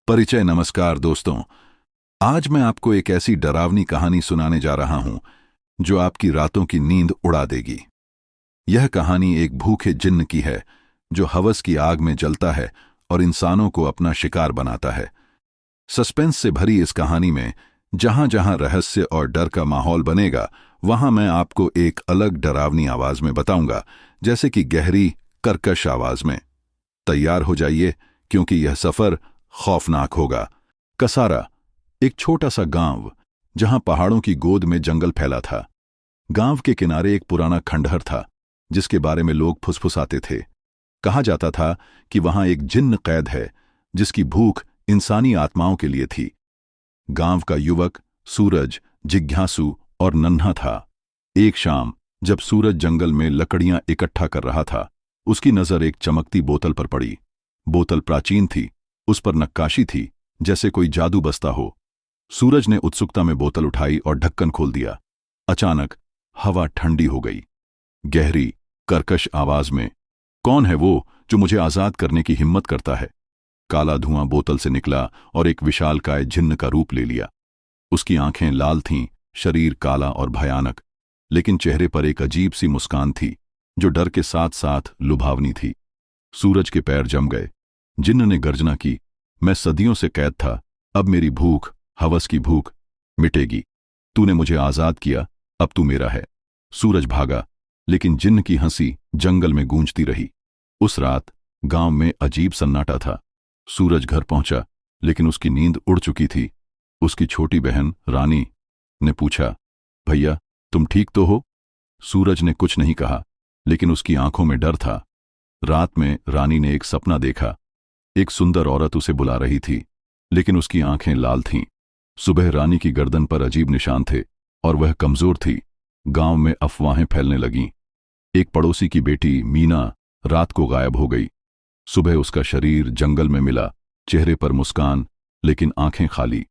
परिचय। नमस्कार दोस्तों, आज मैं आपको एक ऐसी डरावनी कहानी सुनाने जा रहा हूं जो आपकी रातों की नींद उड़ा देगी। यह कहानी एक भूखे जिन्न की है जो हवस की आग में जलता है और इंसानों को अपना शिकार बनाता है। सस्पेंस से भरी इस कहानी में जहां जहां रहस्य और डर का माहौल बनेगा, वहां मैं आपको एक अलग डरावनी आवाज में बताऊंगा, जैसे कि गहरी कर्कश आवाज में। तैयार हो जाइए, क्योंकि यह सफर खौफनाक होगा। कसारा, एक छोटा सा गांव जहां पहाड़ों की गोद में जंगल फैला था। गांव के किनारे एक पुराना खंडहर था जिसके बारे में लोग फुसफुसाते थे। कहा जाता था कि वहां एक जिन्न कैद है जिसकी भूख इंसानी आत्माओं के लिए थी। गांव का युवक सूरज जिज्ञासु और नन्हा था। एक शाम जब सूरज जंगल में लकड़ियां इकट्ठा कर रहा था, उसकी नजर एक चमकती बोतल पर पड़ी। बोतल प्राचीन थी, उस पर नक्काशी थी जैसे कोई जादू बसता हो। सूरज ने उत्सुकता में बोतल उठाई और ढक्कन खोल दिया। अचानक हवा ठंडी हो गई। गहरी कर्कश आवाज में, कौन है वो जो मुझे आजाद करने की हिम्मत करता है? काला धुआं बोतल से निकला और एक विशालकाय जिन्न का रूप ले लिया। उसकी आंखें लाल थीं, शरीर काला और भयानक, लेकिन चेहरे पर एक अजीब सी मुस्कान थी जो डर के साथ साथ लुभावनी थी। सूरज के पैर जम गए। जिन्न ने गर्जना की, मैं सदियों से कैद था, अब मेरी भूख, हवस की भूख, मिटेगी। तूने मुझे आजाद किया, अब तू मेरा है। सूरज भागा, लेकिन जिन्न की हंसी जंगल में गूंजती रही। उस रात गांव में अजीब सन्नाटा था। सूरज घर पहुंचा, लेकिन उसकी नींद उड़ चुकी थी। उसकी छोटी बहन रानी ने पूछा, भैया तुम ठीक तो हो? सूरज ने कुछ नहीं कहा, लेकिन उसकी आंखों में डर था। रात में रानी ने एक सपना देखा। एक सुंदर औरत उसे बुला रही थी, लेकिन उसकी आंखें लाल थीं। सुबह रानी की गर्दन पर अजीब निशान थे और वह कमजोर थी। गांव में अफवाहें फैलने लगीं। एक पड़ोसी की बेटी मीना रात को गायब हो गई। सुबह उसका शरीर जंगल में मिला, चेहरे पर मुस्कान, लेकिन आंखें खाली।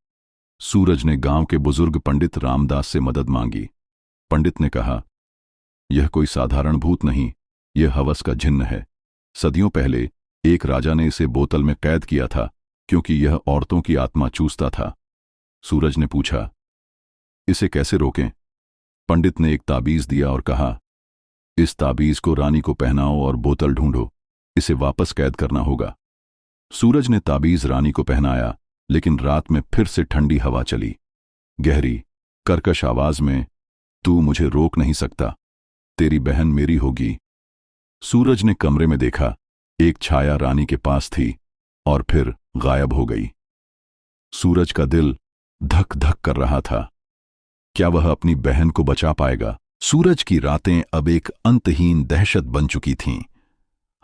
सूरज ने गांव के बुजुर्ग पंडित रामदास से मदद मांगी। पंडित ने कहा, यह कोई साधारण भूत नहीं, यह हवस का जिन्न है। सदियों पहले एक राजा ने इसे बोतल में कैद किया था, क्योंकि यह औरतों की आत्मा चूसता था। सूरज ने पूछा, इसे कैसे रोकें? पंडित ने एक ताबीज दिया और कहा, इस ताबीज को रानी को पहनाओ और बोतल ढूंढो, इसे वापस कैद करना होगा। सूरज ने ताबीज रानी को पहनाया, लेकिन रात में फिर से ठंडी हवा चली। गहरी कर्कश आवाज में, तू मुझे रोक नहीं सकता, तेरी बहन मेरी होगी। सूरज ने कमरे में देखा, एक छाया रानी के पास थी और फिर गायब हो गई। सूरज का दिल धक धक कर रहा था। क्या वह अपनी बहन को बचा पाएगा? सूरज की रातें अब एक अंतहीन दहशत बन चुकी थीं।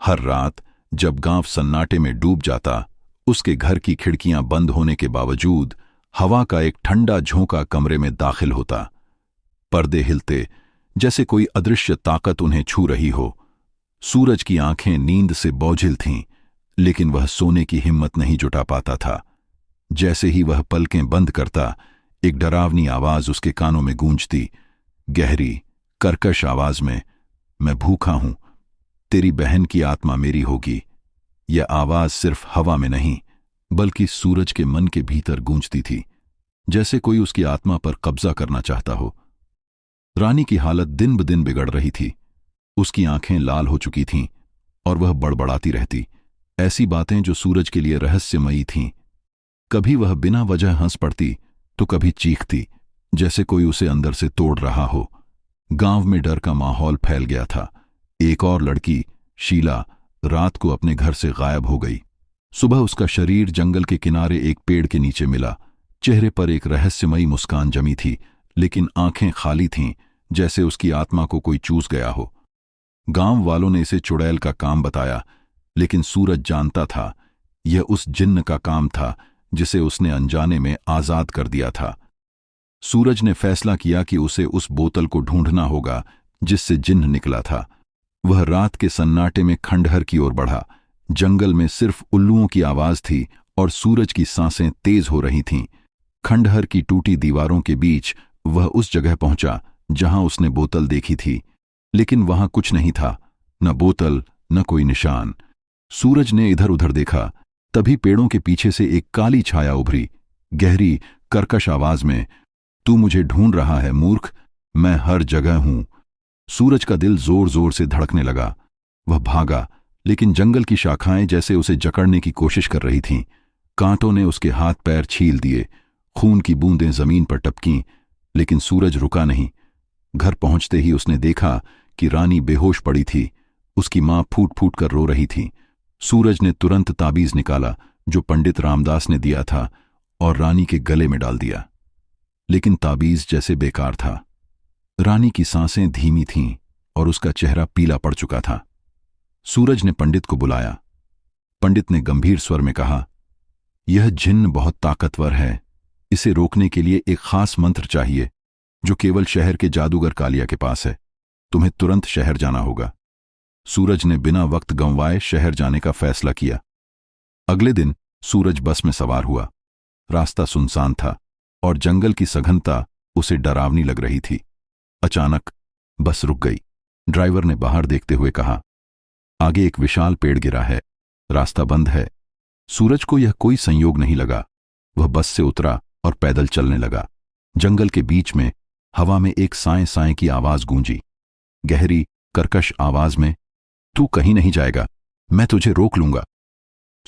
हर रात जब गांव सन्नाटे में डूब जाता, उसके घर की खिड़कियां बंद होने के बावजूद हवा का एक ठंडा झोंका कमरे में दाखिल होता। पर्दे हिलते, जैसे कोई अदृश्य ताकत उन्हें छू रही हो। सूरज की आंखें नींद से बोझिल थीं, लेकिन वह सोने की हिम्मत नहीं जुटा पाता था। जैसे ही वह पलकें बंद करता, एक डरावनी आवाज उसके कानों में गूंजती। गहरी कर्कश आवाज में, मैं भूखा हूं, तेरी बहन की आत्मा मेरी होगी। यह आवाज सिर्फ हवा में नहीं, बल्कि सूरज के मन के भीतर गूंजती थी, जैसे कोई उसकी आत्मा पर कब्जा करना चाहता हो। रानी की हालत दिन ब दिन बिगड़ रही थी। उसकी आंखें लाल हो चुकी थीं और वह बड़बड़ाती रहती, ऐसी बातें जो सूरज के लिए रहस्यमयी थीं। कभी वह बिना वजह हंस पड़ती, तो कभी चीखती, जैसे कोई उसे अंदर से तोड़ रहा हो। गांव में डर का माहौल फैल गया था। एक और लड़की, शीला, रात को अपने घर से गायब हो गई। सुबह उसका शरीर जंगल के किनारे एक पेड़ के नीचे मिला। चेहरे पर एक रहस्यमयी मुस्कान जमी थी, लेकिन आंखें खाली थीं, जैसे उसकी आत्मा को कोई चूस गया हो। गांव वालों ने इसे चुड़ैल का काम बताया, लेकिन सूरज जानता था यह उस जिन्न का काम था जिसे उसने अनजाने में आजाद कर दिया था। सूरज ने फैसला किया कि उसे उस बोतल को ढूंढना होगा जिससे जिन्न निकला था। वह रात के सन्नाटे में खंडहर की ओर बढ़ा। जंगल में सिर्फ उल्लुओं की आवाज थी और सूरज की सांसें तेज हो रही थीं। खंडहर की टूटी दीवारों के बीच वह उस जगह पहुंचा जहां उसने बोतल देखी थी, लेकिन वहां कुछ नहीं था, न बोतल, न कोई निशान। सूरज ने इधर उधर देखा, तभी पेड़ों के पीछे से एक काली छाया उभरी, गहरी कर्कश आवाज में, तू मुझे ढूंढ रहा है मूर्ख, मैं हर जगह हूं। सूरज का दिल जोर जोर से धड़कने लगा। वह भागा, लेकिन जंगल की शाखाएं जैसे उसे जकड़ने की कोशिश कर रही थीं। कांटों ने उसके हाथ पैर छील दिए, खून की बूंदें जमीन पर टपकीं, लेकिन सूरज रुका नहीं। घर पहुंचते ही उसने देखा कि रानी बेहोश पड़ी थी, उसकी मां फूट फूट कर रो रही थी। सूरज ने तुरंत ताबीज निकाला जो पंडित रामदास ने दिया था और रानी के गले में डाल दिया, लेकिन ताबीज जैसे बेकार था। रानी की सांसें धीमी थीं और उसका चेहरा पीला पड़ चुका था। सूरज ने पंडित को बुलाया। पंडित ने गंभीर स्वर में कहा, यह जिन्न बहुत ताकतवर है, इसे रोकने के लिए एक खास मंत्र चाहिए जो केवल शहर के जादूगर कालिया के पास है। तुम्हें तुरंत शहर जाना होगा। सूरज ने बिना वक्त गंवाए शहर जाने का फैसला किया। अगले दिन सूरज बस में सवार हुआ। रास्ता सुनसान था और जंगल की सघनता उसे डरावनी लग रही थी। अचानक बस रुक गई। ड्राइवर ने बाहर देखते हुए कहा, आगे एक विशाल पेड़ गिरा है, रास्ता बंद है। सूरज को यह कोई संयोग नहीं लगा। वह बस से उतरा और पैदल चलने लगा। जंगल के बीच में हवा में एक साएं साएं की आवाज गूंजी, गहरी कर्कश आवाज में, तू कहीं नहीं जाएगा, मैं तुझे रोक लूंगा।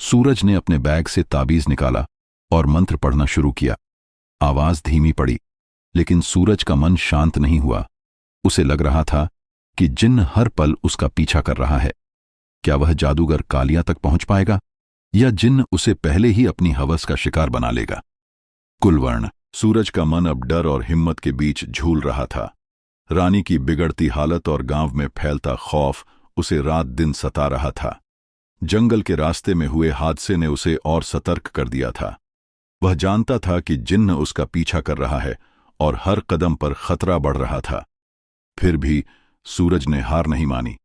सूरज ने अपने बैग से ताबीज निकाला और मंत्र पढ़ना शुरू किया। आवाज धीमी पड़ी, लेकिन सूरज का मन शांत नहीं हुआ। उसे लग रहा था कि जिन्न हर पल उसका पीछा कर रहा है। क्या वह जादूगर कालिया तक पहुंच पाएगा या जिन्न उसे पहले ही अपनी हवस का शिकार बना लेगा? कुलवर्ण। सूरज का मन अब डर और हिम्मत के बीच झूल रहा था। रानी की बिगड़ती हालत और गांव में फैलता खौफ उसे रात दिन सता रहा था। जंगल के रास्ते में हुए हादसे ने उसे और सतर्क कर दिया था। वह जानता था कि जिन्न उसका पीछा कर रहा है और हर कदम पर खतरा बढ़ रहा था। फिर भी सूरज ने हार नहीं मानी।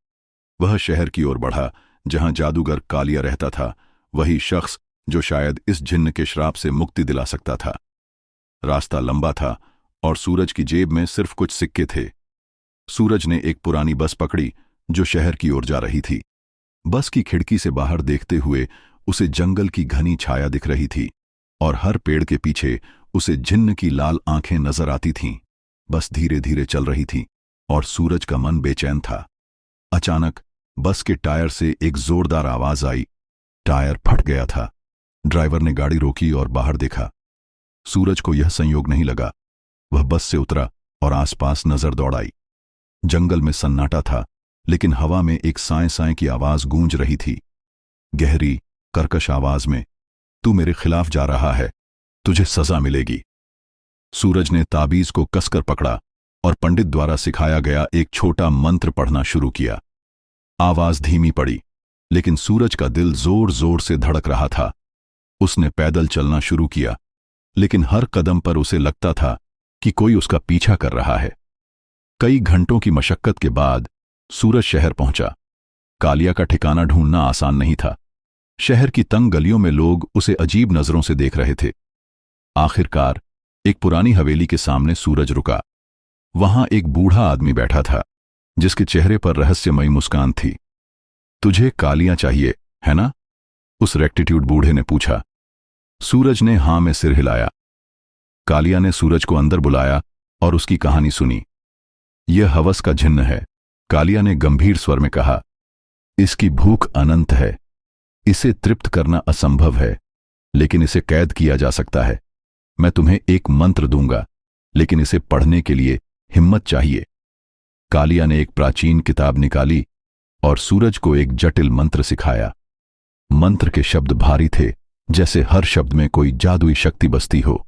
वह शहर की ओर बढ़ा जहां जादूगर कालिया रहता था, वही शख्स जो शायद इस जिन्न के श्राप से मुक्ति दिला सकता था। रास्ता लंबा था और सूरज की जेब में सिर्फ कुछ सिक्के थे। सूरज ने एक पुरानी बस पकड़ी जो शहर की ओर जा रही थी। बस की खिड़की से बाहर देखते हुए उसे जंगल की घनी छाया दिख रही थी और हर पेड़ के पीछे उसे जिन्न की लाल आंखें नजर आती थीं। बस धीरे धीरे चल रही थी और सूरज का मन बेचैन था। अचानक बस के टायर से एक जोरदार आवाज आई। टायर फट गया था। ड्राइवर ने गाड़ी रोकी और बाहर देखा। सूरज को यह संयोग नहीं लगा। वह बस से उतरा और आसपास नजर दौड़ाई। जंगल में सन्नाटा था, लेकिन हवा में एक साएं साएं की आवाज गूंज रही थी, गहरी कर्कश आवाज में, तू मेरे खिलाफ जा रहा है, तुझे सजा मिलेगी। सूरज ने ताबीज को कसकर पकड़ा और पंडित द्वारा सिखाया गया एक छोटा मंत्र पढ़ना शुरू किया। आवाज धीमी पड़ी, लेकिन सूरज का दिल जोर जोर से धड़क रहा था। उसने पैदल चलना शुरू किया, लेकिन हर कदम पर उसे लगता था कि कोई उसका पीछा कर रहा है। कई घंटों की मशक्कत के बाद सूरज शहर पहुंचा। कालिया का ठिकाना ढूंढना आसान नहीं था। शहर की तंग गलियों में लोग उसे अजीब नजरों से देख रहे थे। आखिरकार एक पुरानी हवेली के सामने सूरज रुका। वहां एक बूढ़ा आदमी बैठा था, जिसके चेहरे पर रहस्यमयी मुस्कान थी। तुझे कालिया चाहिए, है ना? उस रेक्टिट्यूड बूढ़े ने पूछा। सूरज ने हां में सिर हिलाया। कालिया ने सूरज को अंदर बुलाया और उसकी कहानी सुनी। यह हवस का जिन्न है, कालिया ने गंभीर स्वर में कहा। इसकी भूख अनंत है, इसे तृप्त करना असंभव है, लेकिन इसे कैद किया जा सकता है। मैं तुम्हें एक मंत्र दूंगा, लेकिन इसे पढ़ने के लिए हिम्मत चाहिए। कालिया ने एक प्राचीन किताब निकाली और सूरज को एक जटिल मंत्र सिखाया। मंत्र के शब्द भारी थे, जैसे हर शब्द में कोई जादुई शक्ति बसती हो।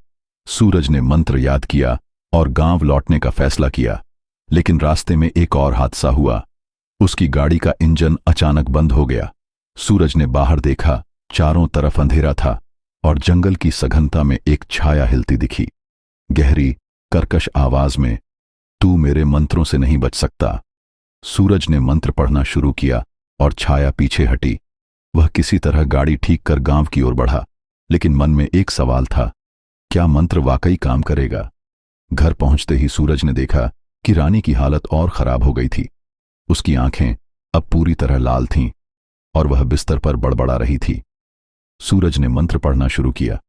सूरज ने मंत्र याद किया और गांव लौटने का फैसला किया, लेकिन रास्ते में एक और हादसा हुआ। उसकी गाड़ी का इंजन अचानक बंद हो गया। सूरज ने बाहर देखा, चारों तरफ अंधेरा था और जंगल की सघनता में एक छाया हिलती दिखी। गहरी कर्कश आवाज में, तू मेरे मंत्रों से नहीं बच सकता। सूरज ने मंत्र पढ़ना शुरू किया और छाया पीछे हटी। वह किसी तरह गाड़ी ठीक कर गांव की ओर बढ़ा, लेकिन मन में एक सवाल था, क्या मंत्र वाकई काम करेगा? घर पहुंचते ही सूरज ने देखा कि रानी की हालत और खराब हो गई थी। उसकी आंखें अब पूरी तरह लाल थीं और वह बिस्तर पर बड़बड़ा रही थी। सूरज ने मंत्र पढ़ना शुरू किया।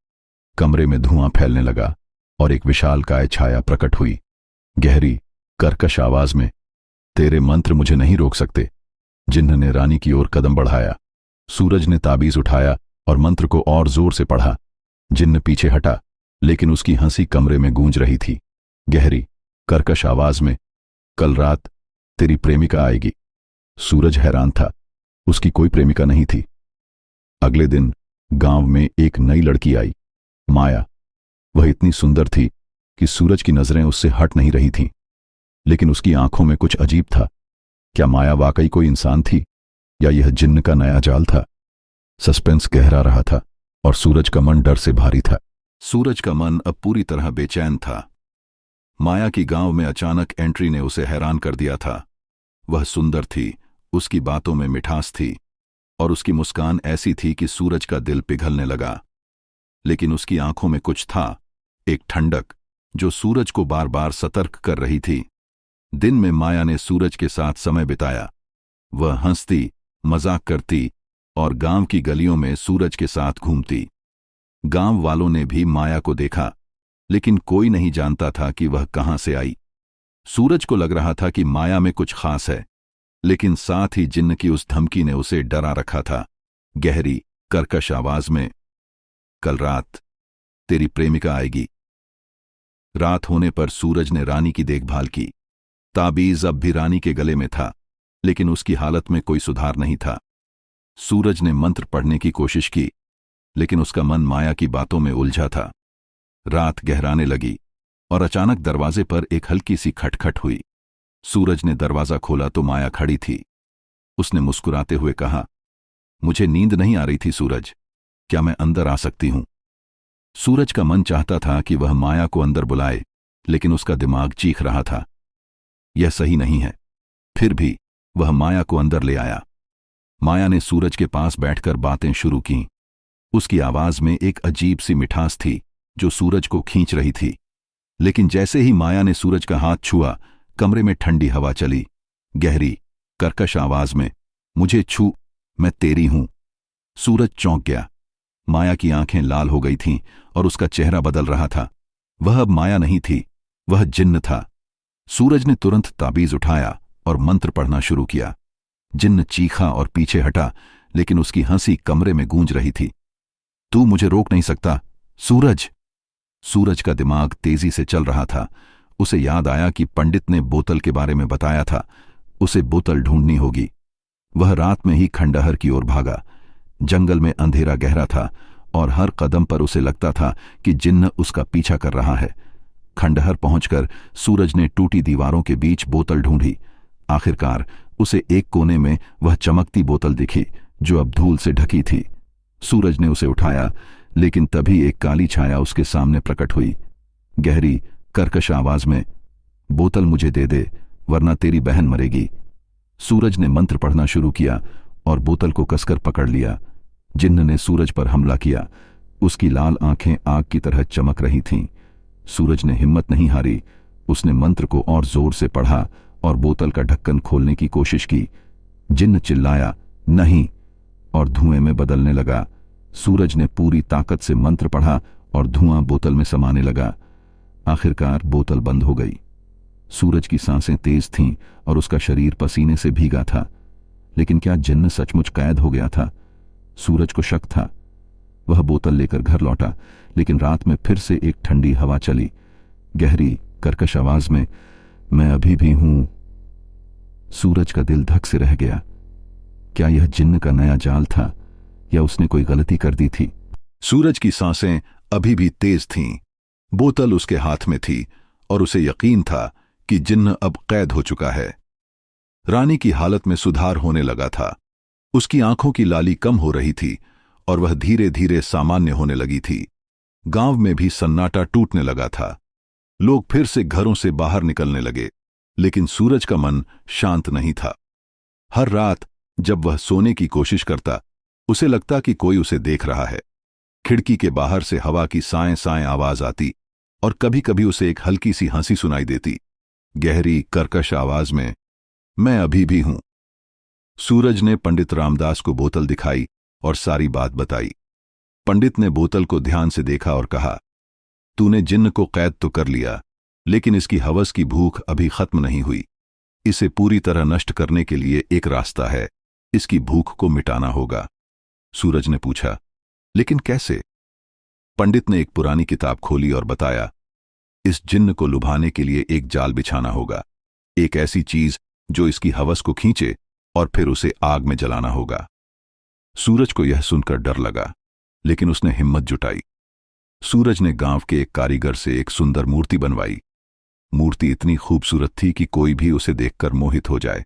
कमरे में धुआं फैलने लगा और एक विशालकाय छाया प्रकट हुई। गहरी कर्कश आवाज में, तेरे मंत्र मुझे नहीं रोक सकते। जिन्न ने रानी की ओर कदम बढ़ाया। सूरज ने ताबीज उठाया और मंत्र को और जोर से पढ़ा। जिन्न पीछे हटा, लेकिन उसकी हंसी कमरे में गूंज रही थी। गहरी कर्कश आवाज में, कल रात तेरी प्रेमिका आएगी। सूरज हैरान था, उसकी कोई प्रेमिका नहीं थी। अगले दिन गांव में एक नई लड़की आई, माया। वह इतनी सुंदर थी कि सूरज की नजरें उससे हट नहीं रही थीं, लेकिन उसकी आंखों में कुछ अजीब था। क्या माया वाकई कोई इंसान थी या यह जिन्न का नया जाल था? सस्पेंस गहरा रहा था और सूरज का मन डर से भारी था। सूरज का मन अब पूरी तरह बेचैन था। माया की गांव में अचानक एंट्री ने उसे हैरान कर दिया था। वह सुंदर थी, उसकी बातों में मिठास थी और उसकी मुस्कान ऐसी थी कि सूरज का दिल पिघलने लगा। लेकिन उसकी आंखों में कुछ था, एक ठंडक जो सूरज को बार बार सतर्क कर रही थी। दिन में माया ने सूरज के साथ समय बिताया। वह हंसती, मजाक करती और गांव की गलियों में सूरज के साथ घूमती। गांव वालों ने भी माया को देखा, लेकिन कोई नहीं जानता था कि वह कहां से आई। सूरज को लग रहा था कि माया में कुछ खास है, लेकिन साथ ही जिन्न की उस धमकी ने उसे डरा रखा था। गहरी कर्कश आवाज में, कल रात तेरी प्रेमिका आएगी। रात होने पर सूरज ने रानी की देखभाल की। ताबीज अब भी रानी के गले में था, लेकिन उसकी हालत में कोई सुधार नहीं था। सूरज ने मंत्र पढ़ने की कोशिश की, लेकिन उसका मन माया की बातों में उलझा था। रात गहराने लगी और अचानक दरवाजे पर एक हल्की सी खटखट हुई। सूरज ने दरवाजा खोला तो माया खड़ी थी। उसने मुस्कुराते हुए कहा, मुझे नींद नहीं आ रही थी सूरज, क्या मैं अंदर आ सकती हूं? सूरज का मन चाहता था कि वह माया को अंदर बुलाए, लेकिन उसका दिमाग चीख रहा था, यह सही नहीं है। फिर भी वह माया को अंदर ले आया। माया ने सूरज के पास बैठकर बातें शुरू कीं। उसकी आवाज में एक अजीब सी मिठास थी जो सूरज को खींच रही थी। लेकिन जैसे ही माया ने सूरज का हाथ छुआ, कमरे में ठंडी हवा चली। गहरी कर्कश आवाज में, मुझे छू, मैं तेरी हूं। सूरज चौंक गया। माया की आंखें लाल हो गई थीं और उसका चेहरा बदल रहा था। वह अब माया नहीं थी, वह जिन्न था। सूरज ने तुरंत ताबीज उठाया और मंत्र पढ़ना शुरू किया। जिन्न चीखा और पीछे हटा, लेकिन उसकी हंसी कमरे में गूंज रही थी। तू मुझे रोक नहीं सकता, सूरज। सूरज का दिमाग तेजी से चल रहा था। उसे याद आया कि पंडित ने बोतल के बारे में बताया था। उसे बोतल ढूंढनी होगी। वह रात में ही खंडहर की ओर भागा। जंगल में अंधेरा गहरा था और हर कदम पर उसे लगता था कि जिन्न उसका पीछा कर रहा है। खंडहर पहुंचकर सूरज ने टूटी दीवारों के बीच बोतल ढूंढी। आखिरकार उसे एक कोने में वह चमकती बोतल दिखी जो अब धूल से ढकी थी। सूरज ने उसे उठाया, लेकिन तभी एक काली छाया उसके सामने प्रकट हुई। गहरी कर्कश आवाज में, बोतल मुझे दे दे, वरना तेरी बहन मरेगी। सूरज ने मंत्र पढ़ना शुरू किया और बोतल को कसकर पकड़ लिया। जिन्न ने सूरज पर हमला किया। उसकी लाल आंखें आग की तरह चमक रही थीं। सूरज ने हिम्मत नहीं हारी। उसने मंत्र को और जोर से पढ़ा और बोतल का ढक्कन खोलने की कोशिश की। जिन्न चिल्लाया, नहीं, और धुएं में बदलने लगा। सूरज ने पूरी ताकत से मंत्र पढ़ा और धुआं बोतल में समाने लगा। आखिरकार बोतल बंद हो गई। सूरज की सांसें तेज थीं और उसका शरीर पसीने से भीगा था। लेकिन क्या जिन्न सचमुच कैद हो गया था? सूरज को शक था। वह बोतल लेकर घर लौटा, लेकिन रात में फिर से एक ठंडी हवा चली। गहरी कर्कश आवाज में, मैं अभी भी हूं। सूरज का दिल धक से रह गया। क्या यह जिन्न का नया जाल था या उसने कोई गलती कर दी थी? सूरज की सांसें अभी भी तेज थीं। बोतल उसके हाथ में थी और उसे यकीन था कि जिन्न अब कैद हो चुका है। रानी की हालत में सुधार होने लगा था। उसकी आंखों की लाली कम हो रही थी और वह धीरे धीरे सामान्य होने लगी थी। गांव में भी सन्नाटा टूटने लगा था। लोग फिर से घरों से बाहर निकलने लगे, लेकिन सूरज का मन शांत नहीं था। हर रात जब वह सोने की कोशिश करता, उसे लगता कि कोई उसे देख रहा है। खिड़की के बाहर से हवा की साएं साएं आवाज आती और कभी कभी उसे एक हल्की सी हंसी सुनाई देती। गहरी कर्कश आवाज में, मैं अभी भी हूं। सूरज ने पंडित रामदास को बोतल दिखाई और सारी बात बताई। पंडित ने बोतल को ध्यान से देखा और कहा, तूने जिन्न को कैद तो कर लिया, लेकिन इसकी हवस की भूख अभी खत्म नहीं हुई। इसे पूरी तरह नष्ट करने के लिए एक रास्ता है, इसकी भूख को मिटाना होगा। सूरज ने पूछा, लेकिन कैसे? पंडित ने एक पुरानी किताब खोली और बताया, इस जिन्न को लुभाने के लिए एक जाल बिछाना होगा, एक ऐसी चीज जो इसकी हवस को खींचे, और फिर उसे आग में जलाना होगा। सूरज को यह सुनकर डर लगा, लेकिन उसने हिम्मत जुटाई। सूरज ने गांव के एक कारीगर से एक सुंदर मूर्ति बनवाई। मूर्ति इतनी खूबसूरत थी कि कोई भी उसे देखकर मोहित हो जाए।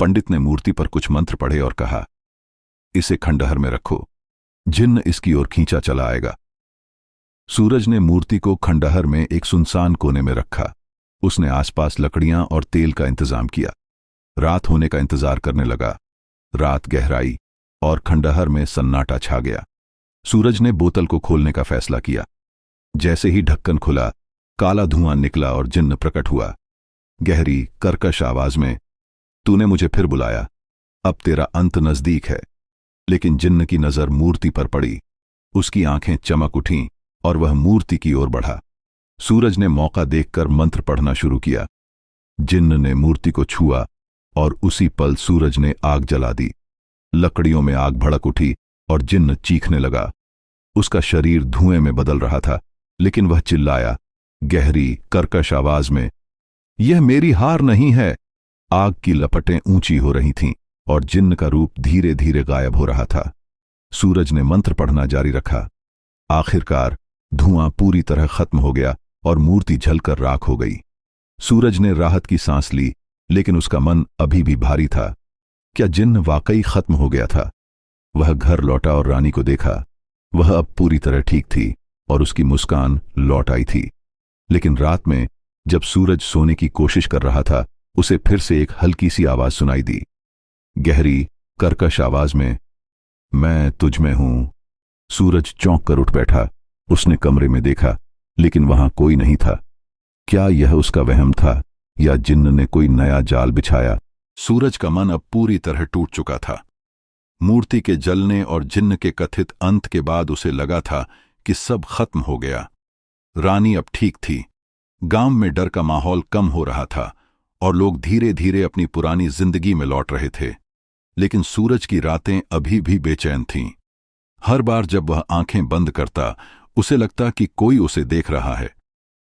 पंडित ने मूर्ति पर कुछ मंत्र पढ़े और कहा, इसे खंडहर में रखो, जिन्न इसकी ओर खींचा चला आएगा। सूरज ने मूर्ति को खंडहर में एक सुनसान कोने में रखा। उसने आसपास लकड़ियां और तेल का इंतजाम किया। रात होने का इंतजार करने लगा। रात गहराई और खंडहर में सन्नाटा छा गया। सूरज ने बोतल को खोलने का फैसला किया। जैसे ही ढक्कन खुला, काला धुआं निकला और जिन्न प्रकट हुआ। गहरी कर्कश आवाज में, तूने मुझे फिर बुलाया, अब तेरा अंत नजदीक है। लेकिन जिन्न की नजर मूर्ति पर पड़ी। उसकी आंखें चमक उठीं और वह मूर्ति की ओर बढ़ा। सूरज ने मौका देखकर मंत्र पढ़ना शुरू किया। जिन्न ने मूर्ति को छुआ और उसी पल सूरज ने आग जला दी। लकड़ियों में आग भड़क उठी और जिन्न चीखने लगा। उसका शरीर धुएं में बदल रहा था, लेकिन वह चिल्लाया, गहरी कर्कश आवाज में, यह मेरी हार नहीं है। आग की लपटें ऊंची हो रही थीं और जिन्न का रूप धीरे धीरे गायब हो रहा था। सूरज ने मंत्र पढ़ना जारी रखा। आखिरकार धुआं पूरी तरह खत्म हो गया और मूर्ति जलकर राख हो गई। सूरज ने राहत की सांस ली, लेकिन उसका मन अभी भी भारी था। क्या जिन्न वाकई खत्म हो गया था? वह घर लौटा और रानी को देखा। वह अब पूरी तरह ठीक थी और उसकी मुस्कान लौट आई थी। लेकिन रात में जब सूरज सोने की कोशिश कर रहा था, उसे फिर से एक हल्की सी आवाज सुनाई दी। गहरी कर्कश आवाज में, मैं तुझ में हूं। सूरज चौंक कर उठ बैठा। उसने कमरे में देखा, लेकिन वहां कोई नहीं था। क्या यह उसका वहम था या जिन्न ने कोई नया जाल बिछाया? सूरज का मन अब पूरी तरह टूट चुका था। मूर्ति के जलने और जिन्न के कथित अंत के बाद उसे लगा था कि सब खत्म हो गया। रानी अब ठीक थी। गांव में डर का माहौल कम हो रहा था और लोग धीरे धीरे अपनी पुरानी जिंदगी में लौट रहे थे। लेकिन सूरज की रातें अभी भी बेचैन थीं। हर बार जब वह आंखें बंद करता, उसे लगता कि कोई उसे देख रहा है।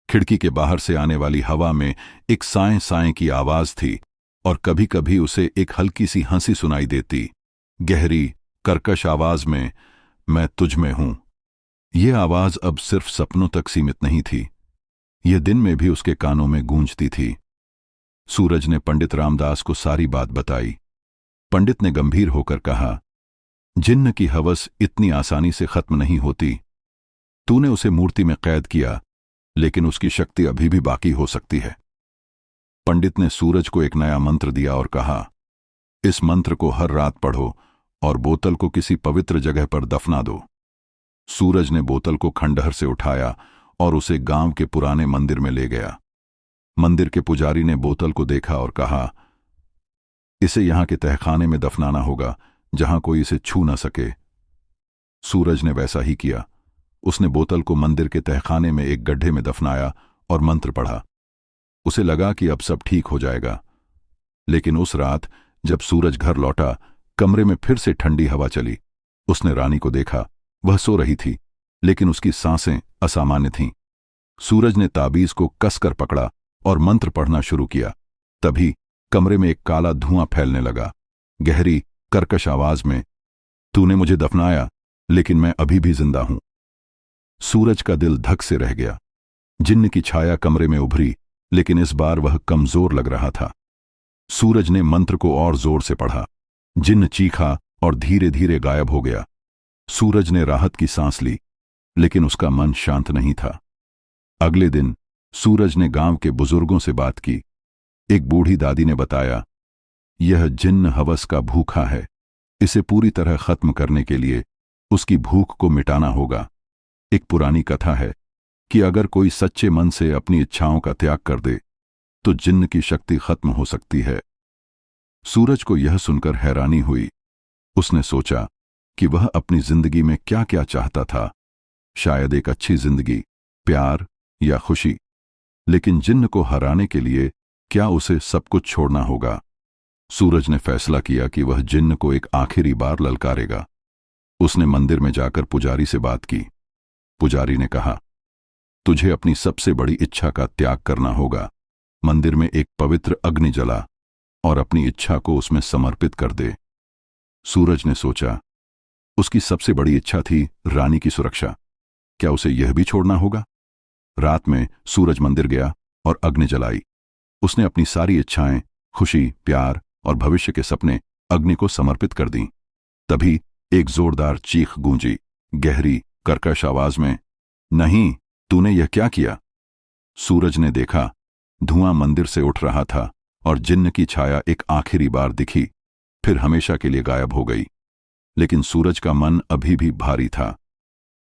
खिड़की के बाहर से आने वाली हवा में एक साएं साएं की आवाज थी और कभी कभी उसे एक हल्की सी हंसी सुनाई देती। गहरी कर्कश आवाज में, मैं तुझ में हूं। यह आवाज अब सिर्फ सपनों तक सीमित नहीं थी, यह दिन में भी उसके कानों में गूंजती थी। सूरज ने पंडित रामदास को सारी बात बताई। पंडित ने गंभीर होकर कहा, जिन्न की हवस इतनी आसानी से खत्म नहीं होती। तूने उसे मूर्ति में कैद किया, लेकिन उसकी शक्ति अभी भी बाकी हो सकती है। पंडित ने सूरज को एक नया मंत्र दिया और कहा, इस मंत्र को हर रात पढ़ो और बोतल को किसी पवित्र जगह पर दफना दो। सूरज ने बोतल को खंडहर से उठाया और उसे गांव के पुराने मंदिर में ले गया। मंदिर के पुजारी ने बोतल को देखा और कहा, इसे यहां के तहखाने में दफनाना होगा, जहां कोई इसे छू न सके। सूरज ने वैसा ही किया। उसने बोतल को मंदिर के तहखाने में एक गड्ढे में दफनाया और मंत्र पढ़ा। उसे लगा कि अब सब ठीक हो जाएगा। लेकिन उस रात जब सूरज घर लौटा, कमरे में फिर से ठंडी हवा चली। उसने रानी को देखा। वह सो रही थी, लेकिन उसकी सांसें असामान्य थीं। सूरज ने ताबीज को कसकर पकड़ा और मंत्र पढ़ना शुरू किया। तभी कमरे में एक काला धुआं फैलने लगा। गहरी कर्कश आवाज में, तूने मुझे दफनाया, लेकिन मैं अभी भी जिंदा हूं। सूरज का दिल धक से रह गया। जिन्न की छाया कमरे में उभरी, लेकिन इस बार वह कमजोर लग रहा था। सूरज ने मंत्र को और जोर से पढ़ा। जिन्न चीखा और धीरे धीरे गायब हो गया। सूरज ने राहत की सांस ली, लेकिन उसका मन शांत नहीं था। अगले दिन सूरज ने गांव के बुजुर्गों से बात की। एक बूढ़ी दादी ने बताया, यह जिन्न हवस का भूखा है। इसे पूरी तरह खत्म करने के लिए उसकी भूख को मिटाना होगा। एक पुरानी कथा है कि अगर कोई सच्चे मन से अपनी इच्छाओं का त्याग कर दे, तो जिन्न की शक्ति खत्म हो सकती है। सूरज को यह सुनकर हैरानी हुई। उसने सोचा, कि वह अपनी जिंदगी में क्या क्या चाहता था। शायद एक अच्छी जिंदगी, प्यार या खुशी। लेकिन जिन्न को हराने के लिए क्या उसे सब कुछ छोड़ना होगा? सूरज ने फैसला किया कि वह जिन्न को एक आखिरी बार ललकारेगा। उसने मंदिर में जाकर पुजारी से बात की। पुजारी ने कहा, तुझे अपनी सबसे बड़ी इच्छा का त्याग करना होगा। मंदिर में एक पवित्र अग्नि जला और अपनी इच्छा को उसमें समर्पित कर दे। सूरज ने सोचा, उसकी सबसे बड़ी इच्छा थी रानी की सुरक्षा। क्या उसे यह भी छोड़ना होगा? रात में सूरज मंदिर गया और अग्नि जलाई। उसने अपनी सारी इच्छाएं, खुशी, प्यार और भविष्य के सपने अग्नि को समर्पित कर दीं। तभी एक जोरदार चीख गूंजी, गहरी कर्कश आवाज में, नहीं, तूने यह क्या किया? सूरज ने देखा, धुआं मंदिर से उठ रहा था और जिन्न की छाया एक आखिरी बार दिखी, फिर हमेशा के लिए गायब हो गई। लेकिन सूरज का मन अभी भी भारी था।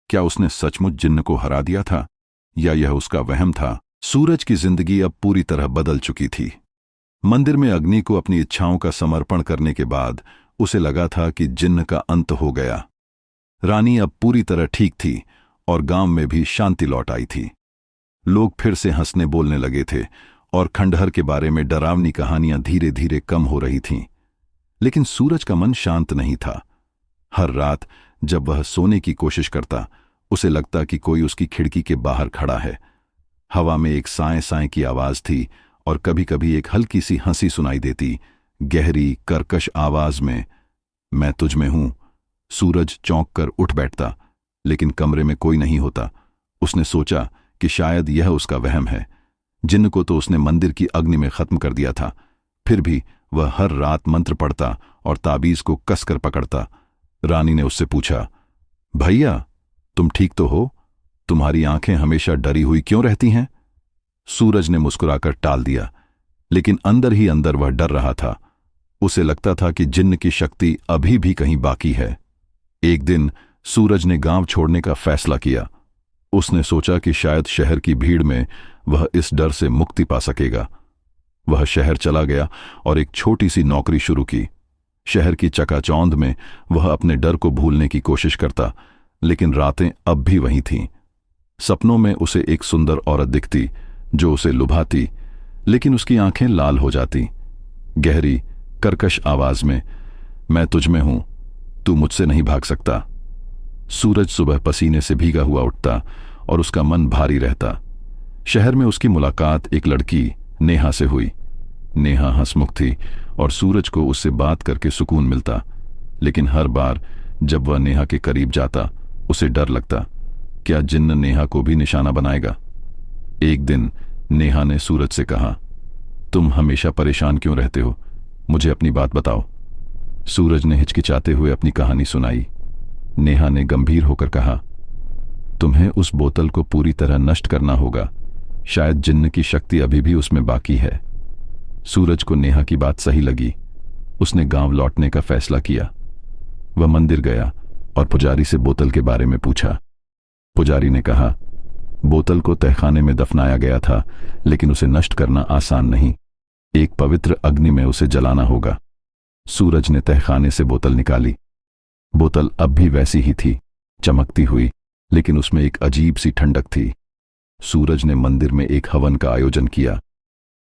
क्या उसने सचमुच जिन्न को हरा दिया था या यह उसका वहम था? सूरज की जिंदगी अब पूरी तरह बदल चुकी थी। मंदिर में अग्नि को अपनी इच्छाओं का समर्पण करने के बाद उसे लगा था कि जिन्न का अंत हो गया। रानी अब पूरी तरह ठीक थी और गांव में भी शांति लौट आई थी। लोग फिर से हंसने बोलने लगे थे और खंडहर के बारे में डरावनी कहानियां धीरे धीरे कम हो रही थीं। लेकिन सूरज का मन शांत नहीं था। हर रात जब वह सोने की कोशिश करता, उसे लगता कि कोई उसकी खिड़की के बाहर खड़ा है। हवा में एक साएं साएं की आवाज थी और कभी कभी एक हल्की सी हंसी सुनाई देती, गहरी कर्कश आवाज में, मैं तुझ में हूं। सूरज चौंक कर उठ बैठता, लेकिन कमरे में कोई नहीं होता। उसने सोचा कि शायद यह उसका वहम है। जिन्न को तो उसने मंदिर की अग्नि में खत्म कर दिया था, फिर भी वह हर रात मंत्र पढ़ता और ताबीज को कसकर पकड़ता। रानी ने उससे पूछा, भैया, तुम ठीक तो हो? तुम्हारी आंखें हमेशा डरी हुई क्यों रहती हैं? सूरज ने मुस्कुराकर टाल दिया, लेकिन अंदर ही अंदर वह डर रहा था। उसे लगता था कि जिन्न की शक्ति अभी भी कहीं बाकी है। एक दिन सूरज ने गांव छोड़ने का फैसला किया। उसने सोचा कि शायद शहर की भीड़ में वह इस डर से मुक्ति पा सकेगा। वह शहर चला गया और एक छोटी सी नौकरी शुरू की। शहर की चकाचौंध में वह अपने डर को भूलने की कोशिश करता, लेकिन रातें अब भी वहीं थीं। सपनों में उसे एक सुंदर औरत दिखती जो उसे लुभाती, लेकिन उसकी आंखें लाल हो जाती। गहरी कर्कश आवाज में, मैं तुझ में हूं, तू मुझसे नहीं भाग सकता। सूरज सुबह पसीने से भीगा हुआ उठता और उसका मन भारी रहता। शहर में उसकी मुलाकात एक लड़की नेहा से हुई। नेहा हंसमुख थी और सूरज को उससे बात करके सुकून मिलता, लेकिन हर बार जब वह नेहा के करीब जाता उसे डर लगता, क्या जिन्न नेहा को भी निशाना बनाएगा? एक दिन नेहा ने सूरज से कहा, तुम हमेशा परेशान क्यों रहते हो? मुझे अपनी बात बताओ। सूरज ने हिचकिचाते हुए अपनी कहानी सुनाई। नेहा ने गंभीर होकर कहा, तुम्हें उस बोतल को पूरी तरह नष्ट करना होगा। शायद जिन्न की शक्ति अभी भी उसमें बाकी है। सूरज को नेहा की बात सही लगी। उसने गांव लौटने का फैसला किया। वह मंदिर गया और पुजारी से बोतल के बारे में पूछा। पुजारी ने कहा, बोतल को तहखाने में दफनाया गया था, लेकिन उसे नष्ट करना आसान नहीं। एक पवित्र अग्नि में उसे जलाना होगा। सूरज ने तहखाने से बोतल निकाली। बोतल अब भी वैसी ही थी, चमकती हुई, लेकिन उसमें एक अजीब सी ठंडक थी। सूरज ने मंदिर में एक हवन का आयोजन किया।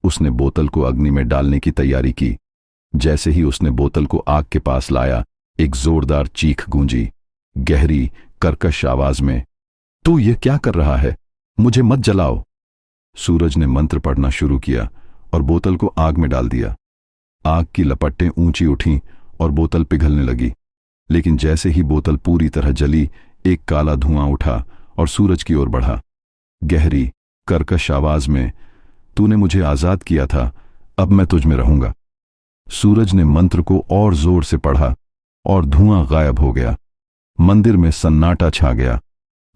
उसने बोतल को अग्नि में डालने की तैयारी की। जैसे ही उसने बोतल को आग के पास लाया, एक जोरदार चीख गूंजी, गहरी कर्कश आवाज में, तू ये क्या कर रहा है? मुझे मत जलाओ। सूरज ने मंत्र पढ़ना शुरू किया और बोतल को आग में डाल दिया। आग की लपटें ऊंची उठीं और बोतल पिघलने लगी, लेकिन जैसे ही बोतल पूरी तरह जली, एक काला धुआं उठा और सूरज की ओर बढ़ा। गहरी कर्कश आवाज में, तूने मुझे आजाद किया था, अब मैं तुझ में रहूंगा। सूरज ने मंत्र को और जोर से पढ़ा और धुआं गायब हो गया। मंदिर में सन्नाटा छा गया।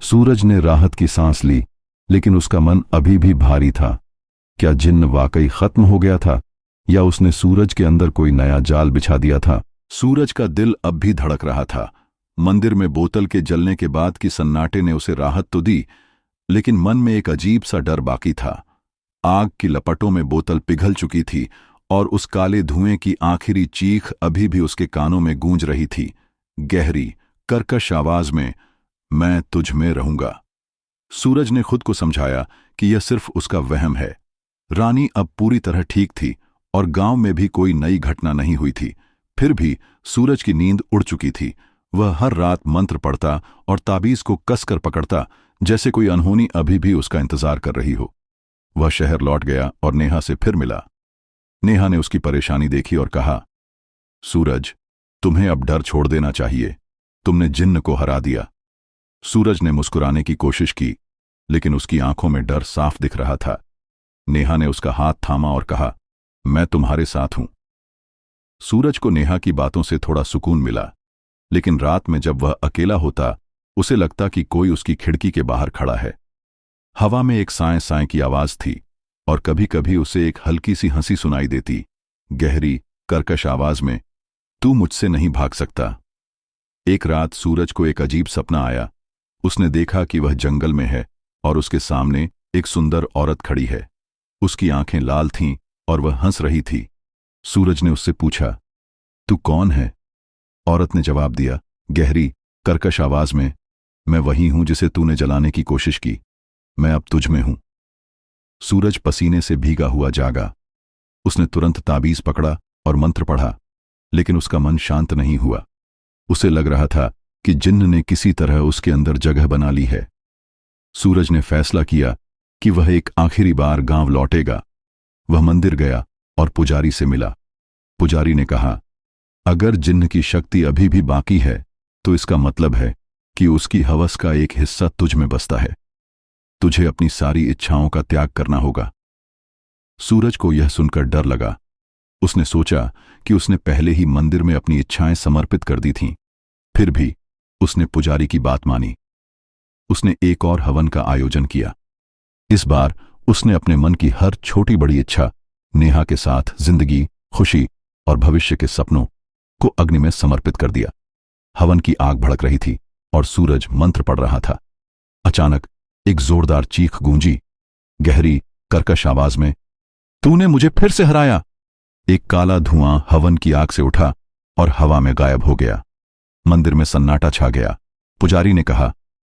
सूरज ने राहत की सांस ली, लेकिन उसका मन अभी भी भारी था। क्या जिन्न वाकई खत्म हो गया था या उसने सूरज के अंदर कोई नया जाल बिछा दिया था? सूरज का दिल अब भी धड़क रहा था। मंदिर में बोतल के जलने के बाद की सन्नाटे ने उसे राहत तो दी, लेकिन मन में एक अजीब सा डर बाकी था। आग की लपटों में बोतल पिघल चुकी थी और उस काले धुएं की आखिरी चीख अभी भी उसके कानों में गूंज रही थी, गहरी कर्कश आवाज में, मैं तुझ में रहूंगा। सूरज ने खुद को समझाया कि यह सिर्फ उसका वहम है। रानी अब पूरी तरह ठीक थी और गांव में भी कोई नई घटना नहीं हुई थी। फिर भी सूरज की नींद उड़ चुकी थी। वह हर रात मंत्र पढ़ता और ताबीज को कसकर पकड़ता, जैसे कोई अनहोनी अभी भी उसका इंतजार कर रही हो। वह शहर लौट गया और नेहा से फिर मिला। नेहा ने उसकी परेशानी देखी और कहा, सूरज, तुम्हें अब डर छोड़ देना चाहिए। तुमने जिन्न को हरा दिया। सूरज ने मुस्कुराने की कोशिश की, लेकिन उसकी आंखों में डर साफ दिख रहा था। नेहा ने उसका हाथ थामा और कहा, मैं तुम्हारे साथ हूं। सूरज को नेहा की बातों से थोड़ा सुकून मिला, लेकिन रात में जब वह अकेला होता, उसे लगता कि कोई उसकी खिड़की के बाहर खड़ा है। हवा में एक साएं साएं की आवाज थी और कभी कभी उसे एक हल्की सी हंसी सुनाई देती, गहरी कर्कश आवाज में, तू मुझसे नहीं भाग सकता। एक रात सूरज को एक अजीब सपना आया। उसने देखा कि वह जंगल में है और उसके सामने एक सुंदर औरत खड़ी है। उसकी आंखें लाल थीं और वह हंस रही थी। सूरज ने उससे पूछा, तू कौन है? औरत ने जवाब दिया, गहरी कर्कश आवाज में, मैं वही हूं जिसे तूने जलाने की कोशिश की। मैं अब तुझ में हूं। सूरज पसीने से भीगा हुआ जागा। उसने तुरंत ताबीज पकड़ा और मंत्र पढ़ा, लेकिन उसका मन शांत नहीं हुआ। उसे लग रहा था कि जिन्न ने किसी तरह उसके अंदर जगह बना ली है। सूरज ने फैसला किया कि वह एक आखिरी बार गांव लौटेगा। वह मंदिर गया और पुजारी से मिला। पुजारी ने कहा, अगर जिन्न की शक्ति अभी भी बाकी है तो इसका मतलब है कि उसकी हवस का एक हिस्सा तुझ में बसता है। तुझे अपनी सारी इच्छाओं का त्याग करना होगा। सूरज को यह सुनकर डर लगा। उसने सोचा कि उसने पहले ही मंदिर में अपनी इच्छाएं समर्पित कर दी थीं। फिर भी उसने पुजारी की बात मानी। उसने एक और हवन का आयोजन किया। इस बार उसने अपने मन की हर छोटी बड़ी इच्छा, नेहा के साथ जिंदगी, खुशी और भविष्य के सपनों को अग्नि में समर्पित कर दिया। हवन की आग भड़क रही थी और सूरज मंत्र पढ़ रहा था। अचानक एक जोरदार चीख गूंजी, गहरी कर्कश आवाज में, तूने मुझे फिर से हराया। एक काला धुआं हवन की आग से उठा और हवा में गायब हो गया। मंदिर में सन्नाटा छा गया। पुजारी ने कहा,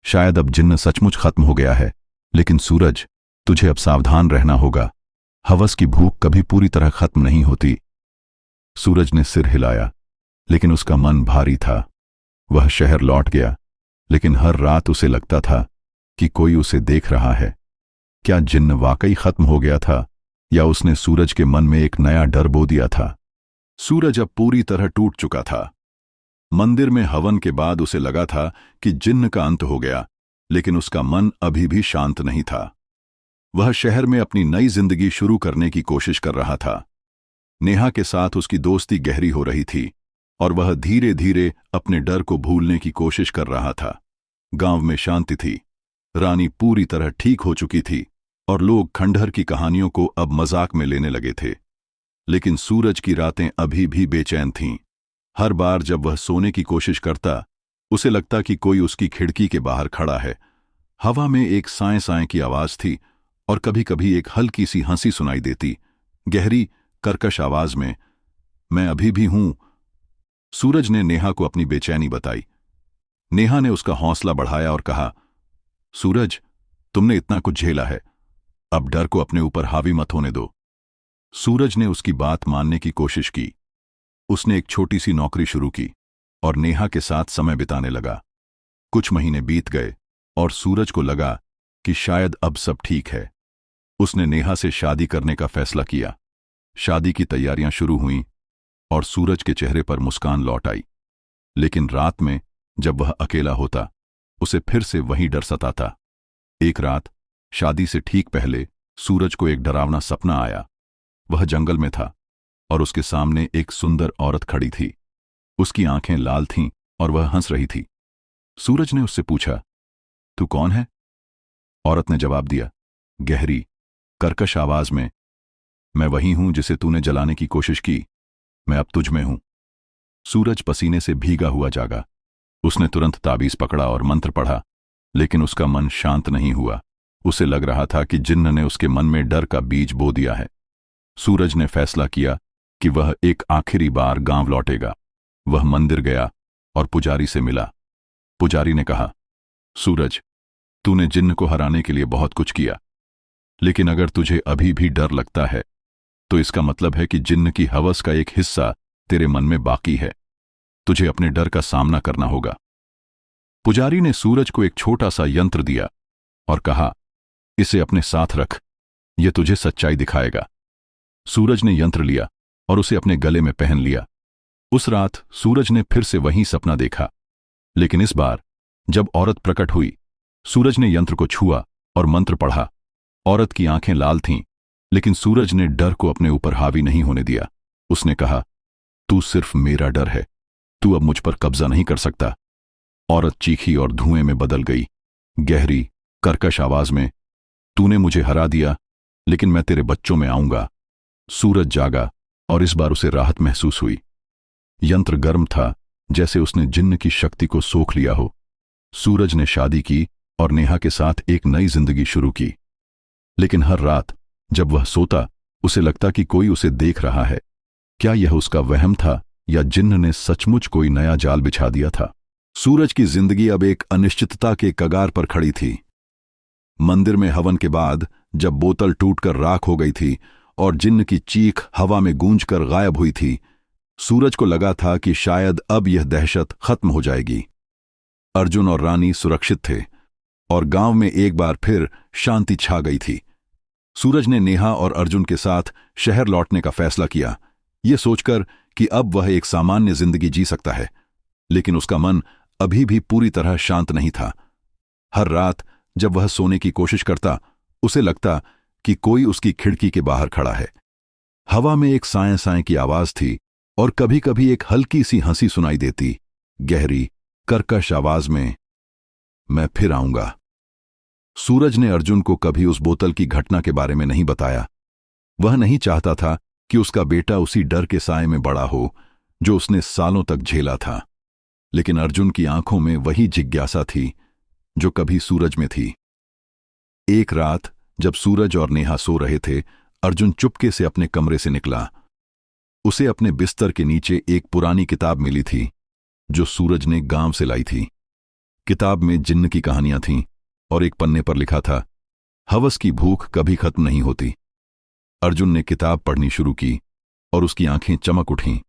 शायद अब जिन्न सचमुच खत्म हो गया है, लेकिन सूरज, तुझे अब सावधान रहना होगा। हवस की भूख कभी पूरी तरह खत्म नहीं होती। सूरज ने सिर हिलाया, लेकिन उसका मन भारी था। वह शहर लौट गया, लेकिन हर रात उसे लगता था कि कोई उसे देख रहा है। क्या जिन्न वाकई खत्म हो गया था, या उसने सूरज के मन में एक नया डर बो दिया था? सूरज अब पूरी तरह टूट चुका था। मंदिर में हवन के बाद उसे लगा था कि जिन्न का अंत हो गया, लेकिन उसका मन अभी भी शांत नहीं था। वह शहर में अपनी नई जिंदगी शुरू करने की कोशिश कर रहा था। नेहा के साथ उसकी दोस्ती गहरी हो रही थी और वह धीरे धीरे अपने डर को भूलने की कोशिश कर रहा था। गांव में शांति थी। रानी पूरी तरह ठीक हो चुकी थी और लोग खंडहर की कहानियों को अब मजाक में लेने लगे थे। लेकिन सूरज की रातें अभी भी बेचैन थीं। हर बार जब वह सोने की कोशिश करता, उसे लगता कि कोई उसकी खिड़की के बाहर खड़ा है। हवा में एक साएं साएं की आवाज थी और कभी कभी एक हल्की सी हंसी सुनाई देती, गहरी कर्कश आवाज में, मैं अभी भी हूं। सूरज ने नेहा को अपनी बेचैनी बताई। नेहा ने उसका हौसला बढ़ाया और कहा, सूरज, तुमने इतना कुछ झेला है, अब डर को अपने ऊपर हावी मत होने दो। सूरज ने उसकी बात मानने की कोशिश की। उसने एक छोटी सी नौकरी शुरू की और नेहा के साथ समय बिताने लगा। कुछ महीने बीत गए और सूरज को लगा कि शायद अब सब ठीक है। उसने नेहा से शादी करने का फैसला किया। शादी की तैयारियां शुरू हुईं और सूरज के चेहरे पर मुस्कान लौट आई। लेकिन रात में जब वह अकेला होता, उसे फिर से वही डर सताता। एक रात शादी से ठीक पहले सूरज को एक डरावना सपना आया। वह जंगल में था और उसके सामने एक सुंदर औरत खड़ी थी। उसकी आंखें लाल थीं और वह हंस रही थी। सूरज ने उससे पूछा, तू कौन है? औरत ने जवाब दिया, गहरी कर्कश आवाज में, मैं वही हूं जिसे तूने जलाने की कोशिश की। मैं अब तुझ में हूं। सूरज पसीने से भीगा हुआ जागा। उसने तुरंत ताबीज पकड़ा और मंत्र पढ़ा, लेकिन उसका मन शांत नहीं हुआ। उसे लग रहा था कि जिन्न ने उसके मन में डर का बीज बो दिया है। सूरज ने फैसला किया कि वह एक आखिरी बार गांव लौटेगा। वह मंदिर गया और पुजारी से मिला। पुजारी ने कहा, सूरज, तूने जिन्न को हराने के लिए बहुत कुछ किया, लेकिन अगर तुझे अभी भी डर लगता है तो इसका मतलब है कि जिन्न की हवस का एक हिस्सा तेरे मन में बाकी है। तुझे अपने डर का सामना करना होगा। पुजारी ने सूरज को एक छोटा सा यंत्र दिया और कहा, इसे अपने साथ रख, यह तुझे सच्चाई दिखाएगा। सूरज ने यंत्र लिया और उसे अपने गले में पहन लिया। उस रात सूरज ने फिर से वही सपना देखा, लेकिन इस बार जब औरत प्रकट हुई, सूरज ने यंत्र को छुआ और मंत्र पढ़ा। औरत की आंखें लाल थीं, लेकिन सूरज ने डर को अपने ऊपर हावी नहीं होने दिया। उसने कहा, तू सिर्फ मेरा डर है, तू अब मुझ पर कब्जा नहीं कर सकता। औरत चीखी और धुएं में बदल गई, गहरी कर्कश आवाज में, तूने मुझे हरा दिया, लेकिन मैं तेरे बच्चों में आऊंगा। सूरज जागा और इस बार उसे राहत महसूस हुई। यंत्र गर्म था, जैसे उसने जिन्न की शक्ति को सोख लिया हो। सूरज ने शादी की और नेहा के साथ एक नई जिंदगी शुरू की। लेकिन हर रात जब वह सोता, उसे लगता कि कोई उसे देख रहा है। क्या यह उसका वहम था या जिन्न ने सचमुच कोई नया जाल बिछा दिया था? सूरज की जिंदगी अब एक अनिश्चितता के कगार पर खड़ी थी। मंदिर में हवन के बाद जब बोतल टूटकर राख हो गई थी और जिन्न की चीख हवा में गूंजकर गायब हुई थी, सूरज को लगा था कि शायद अब यह दहशत खत्म हो जाएगी। अर्जुन और रानी सुरक्षित थे और गांव में एक बार फिर शांति छा गई थी। सूरज ने नेहा और अर्जुन के साथ शहर लौटने का फैसला किया, ये सोचकर कि अब वह एक सामान्य जिंदगी जी सकता है। लेकिन उसका मन अभी भी पूरी तरह शांत नहीं था। हर रात जब वह सोने की कोशिश करता, उसे लगता कि कोई उसकी खिड़की के बाहर खड़ा है। हवा में एक साएं साएं की आवाज थी और कभी कभी एक हल्की सी हंसी सुनाई देती, गहरी कर्कश आवाज में, मैं फिर आऊंगा। सूरज ने अर्जुन को कभी उस बोतल की घटना के बारे में नहीं बताया। वह नहीं चाहता था कि उसका बेटा उसी डर के साए में बड़ा हो जो उसने सालों तक झेला था। लेकिन अर्जुन की आंखों में वही जिज्ञासा थी जो कभी सूरज में थी। एक रात जब सूरज और नेहा सो रहे थे, अर्जुन चुपके से अपने कमरे से निकला। उसे अपने बिस्तर के नीचे एक पुरानी किताब मिली थी जो सूरज ने गांव से लाई थी। किताब में जिन्न की कहानियां थीं और एक पन्ने पर लिखा था, हवस की भूख कभी खत्म नहीं होती। अर्जुन ने किताब पढ़नी शुरू की और उसकी आंखें चमक उठीं।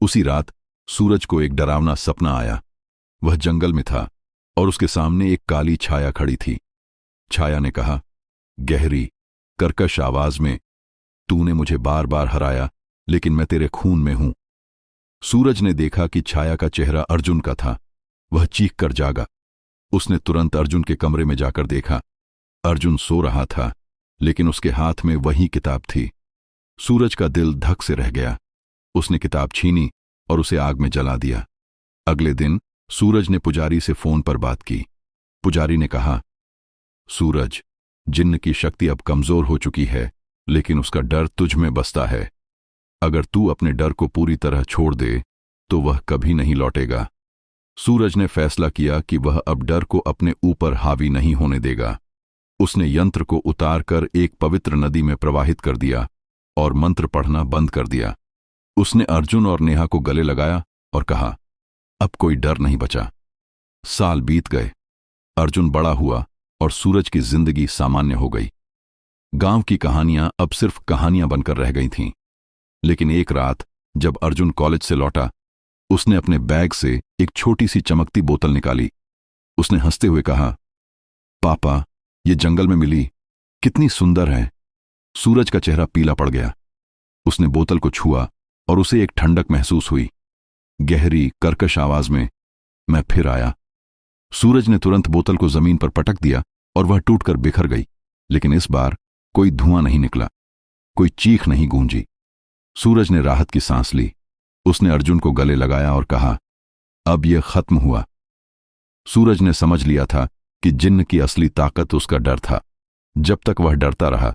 उसी रात सूरज को एक डरावना सपना आया। वह जंगल में था और उसके सामने एक काली छाया खड़ी थी। छाया ने कहा, गहरी कर्कश आवाज में, तूने मुझे बार बार हराया, लेकिन मैं तेरे खून में हूं। सूरज ने देखा कि छाया का चेहरा अर्जुन का था। वह चीख कर जागा। उसने तुरंत अर्जुन के कमरे में जाकर देखा। अर्जुन सो रहा था, लेकिन उसके हाथ में वही किताब थी। सूरज का दिल धक से रह गया। उसने किताब छीनी और उसे आग में जला दिया। अगले दिन सूरज ने पुजारी से फोन पर बात की। पुजारी ने कहा, सूरज, जिन्न की शक्ति अब कमजोर हो चुकी है, लेकिन उसका डर तुझ में बसता है। अगर तू अपने डर को पूरी तरह छोड़ दे तो वह कभी नहीं लौटेगा। सूरज ने फैसला किया कि वह अब डर को अपने ऊपर हावी नहीं होने देगा। उसने यंत्र को उतारकर एक पवित्र नदी में प्रवाहित कर दिया और मंत्र पढ़ना बंद कर दिया। उसने अर्जुन और नेहा को गले लगाया और कहा, अब कोई डर नहीं बचा। साल बीत गए। अर्जुन बड़ा हुआ और सूरज की जिंदगी सामान्य हो गई। गांव की कहानियां अब सिर्फ कहानियां बनकर रह गई थीं। लेकिन एक रात जब अर्जुन कॉलेज से लौटा, उसने अपने बैग से एक छोटी सी चमकती बोतल निकाली। उसने हंसते हुए कहा, पापा, ये जंगल में मिली, कितनी सुंदर है। सूरज का चेहरा पीला पड़ गया। उसने बोतल को छुआ और उसे एक ठंडक महसूस हुई। गहरी कर्कश आवाज में, मैं फिर आया। सूरज ने तुरंत बोतल को जमीन पर पटक दिया और वह टूटकर बिखर गई। लेकिन इस बार कोई धुआं नहीं निकला, कोई चीख नहीं गूंजी। सूरज ने राहत की सांस ली। उसने अर्जुन को गले लगाया और कहा, अब यह खत्म हुआ। सूरज ने समझ लिया था कि जिन्न की असली ताकत उसका डर था। जब तक वह डरता रहा,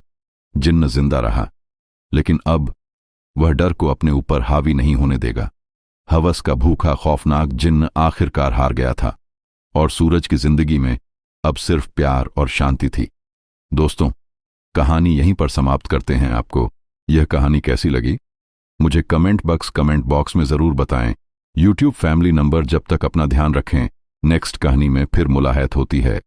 जिन्न जिंदा रहा। लेकिन अब वह डर को अपने ऊपर हावी नहीं होने देगा। हवस का भूखा खौफनाक जिन्न आखिरकार हार गया था और सूरज की जिंदगी में अब सिर्फ प्यार और शांति थी। दोस्तों, कहानी यहीं पर समाप्त करते हैं। आपको यह कहानी कैसी लगी मुझे कमेंट बॉक्स में ज़रूर बताएं। यूट्यूब फैमिली नंबर जब तक अपना ध्यान रखें। नेक्स्ट कहानी में फिर मुलाकात होती है।